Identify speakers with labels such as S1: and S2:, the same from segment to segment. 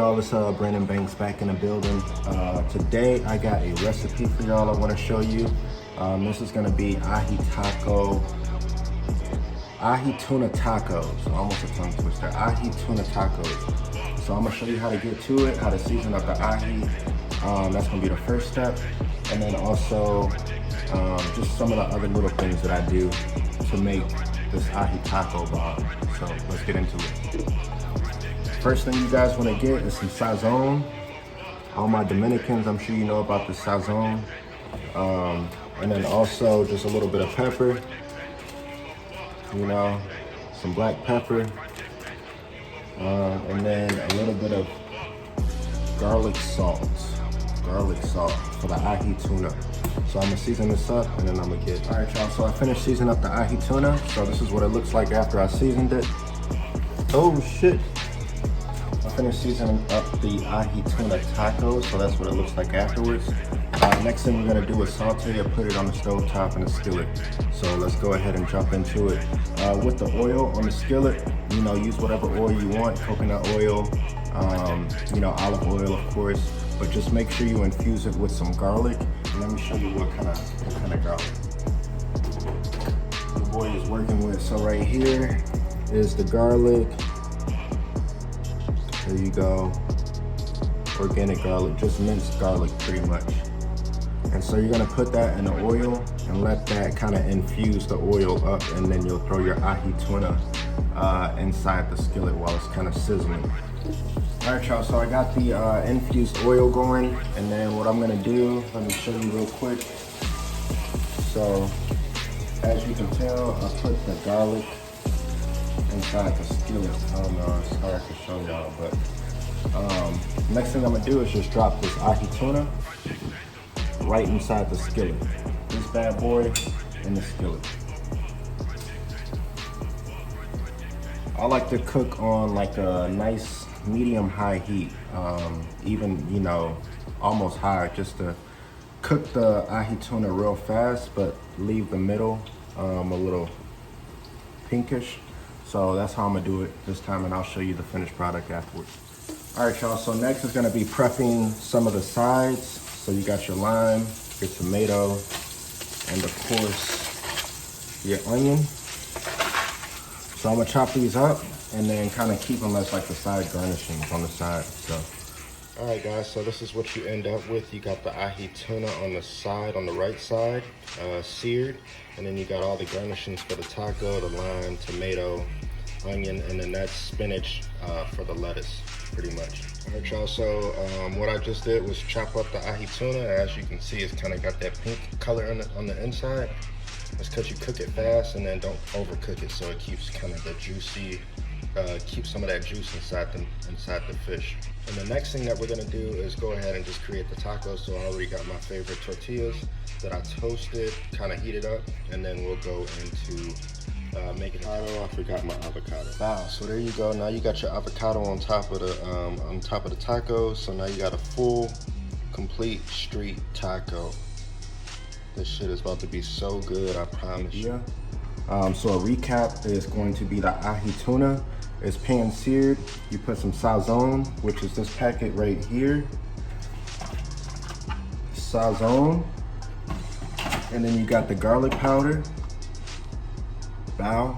S1: y'all? It's Brandon Banks back in the building. Today I got a recipe for y'all I want to show you. This is gonna be ahi tuna tacos. Almost a tongue twister. Ahi tuna tacos. So I'm gonna show you how to get to it, how to season up the ahi. That's gonna be the first step, and then also just some of the other little things that I do to make this ahi taco bomb. So let's get into it. First thing you guys want to get is some sazon. All my Dominicans, I'm sure you know about the sazon. And then also just a little bit of pepper, you know, some black pepper, and then a little bit of garlic salt for the ahi tuna. So I'm gonna season this up and then I'm gonna get, all right y'all, so I finished seasoning up the ahi tuna. So this is what it looks like after I seasoned it. Oh shit. I finished seasoning up the ahi tuna tacos, so that's what it looks like afterwards. Next thing we're gonna do is saute it, put it on the stove top in a skillet. So let's go ahead and jump into it. With the oil on the skillet, you know, use whatever oil you want, coconut oil, you know, olive oil of course, but just make sure you infuse it with some garlic. And let me show you what kind of garlic the boy is working with. So right here is the garlic. There you go, organic garlic, just minced garlic pretty much. And so you're gonna put that in the oil and let that kind of infuse the oil up, and then you'll throw your ahi tuna inside the skillet while it's kind of sizzling. All right, y'all, so I got the infused oil going, and then what I'm gonna do, let me show you real quick. So as you can tell, I put the garlic inside the skillet. I don't know, it's hard to show y'all, but next thing I'm gonna do is just drop this ahi tuna right inside the skillet. This bad boy in the skillet. I like to cook on like a nice medium high heat, even, you know, almost high, just to cook the ahi tuna real fast, but leave the middle a little pinkish. So that's how I'm gonna do it this time, and I'll show you the finished product afterwards. All right, y'all, so next is gonna be prepping some of the sides. So you got your lime, your tomato, and of course, your onion. So I'm gonna chop these up and then kind of keep them as like the side garnishings on the side, so. All right, guys, so this is what you end up with. You got the ahi tuna on the side, on the right side, seared, and then you got all the garnishings for the taco, the lime, tomato, onion, and then that's spinach for the lettuce, pretty much. All right, y'all, so what I just did was chop up the ahi tuna. As you can see, it's kind of got that pink color on the inside. That's because you cook it fast and then don't overcook it, so it keeps kind of the juicy, keep some of that juice inside the fish. And the next thing that we're gonna do is go ahead and just create the tacos. So I already got my favorite tortillas that I toasted, kind of heated up, and then we'll go into making avocado. I forgot my avocado. Wow, so there you go. Now you got your avocado on top of the tacos. So now you got a full, complete street taco. This shit is about to be so good, I promise you. So a recap is going to be the ahi tuna. It's pan seared. You put some sazon, which is this packet right here. Sazon. And then you got the garlic powder. Bow.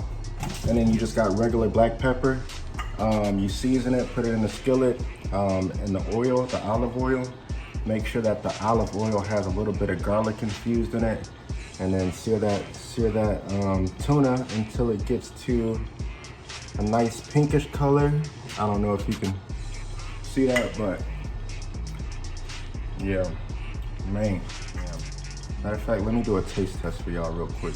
S1: And then you just got regular black pepper. You season it, put it in the skillet, in the oil, the olive oil. Make sure that the olive oil has a little bit of garlic infused in it, and then sear that tuna until it gets to a nice pinkish color. I don't know if you can see that, but yeah, man. Yeah. Matter of fact, let me do a taste test for y'all real quick.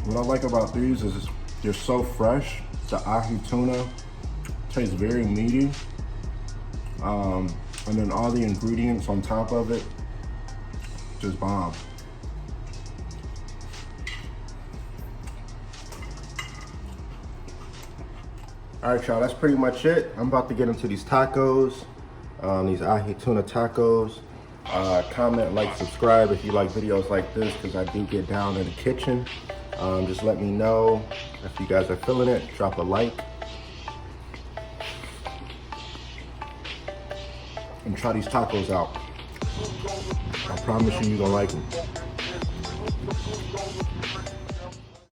S1: What I like about these is they're so fresh. The ahi tuna tastes very meaty. And then all the ingredients on top of it, just bomb. All right, y'all, that's pretty much it. I'm about to get into these tacos, these ahi tuna tacos. Comment, like, subscribe if you like videos like this, because I do get down in the kitchen. Just let me know if you guys are feeling it. Drop a like. And try these tacos out. I promise you, you're gonna like them.